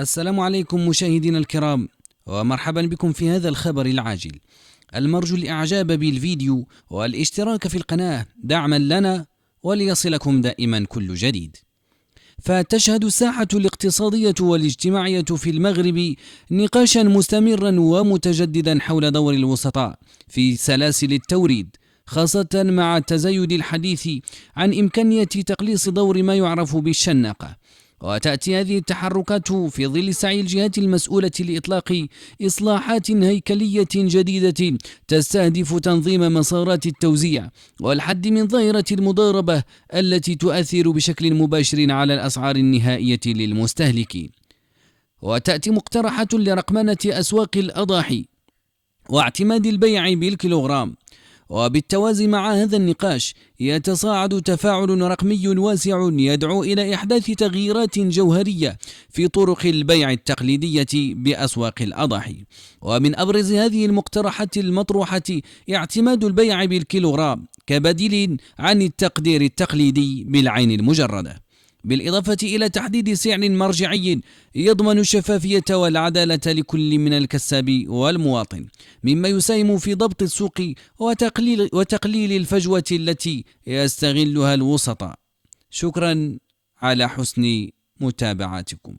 السلام عليكم مشاهدينا الكرام، ومرحبا بكم في هذا الخبر العاجل. المرجو الإعجاب بالفيديو والاشتراك في القناة دعما لنا وليصلكم دائما كل جديد. فتشهد الساحة الاقتصادية والاجتماعية في المغرب نقاشا مستمرا ومتجددا حول دور الوسطاء في سلاسل التوريد، خاصة مع التزايد الحديث عن إمكانية تقليص دور ما يعرف بالشناقة. وتأتي هذه التحركات في ظل سعي الجهات المسؤولة لإطلاق إصلاحات هيكلية جديدة تستهدف تنظيم مسارات التوزيع والحد من ظاهرة المضاربة التي تؤثر بشكل مباشر على الأسعار النهائية للمستهلكين. وتأتي مقترحة لرقمنة أسواق الأضاحي واعتماد البيع بالكيلوغرام. وبالتوازي مع هذا النقاش يتصاعد تفاعل رقمي واسع يدعو إلى إحداث تغييرات جوهرية في طرق البيع التقليدية بأسواق الأضاحي. ومن أبرز هذه المقترحات المطروحة اعتماد البيع بالكيلوغرام كبديل عن التقدير التقليدي بالعين المجردة، بالإضافة إلى تحديد سعر مرجعي يضمن الشفافية والعدالة لكل من الكساب والمواطن، مما يساهم في ضبط السوق وتقليل الفجوة التي يستغلها الوسطاء. شكرا على حسن متابعتكم.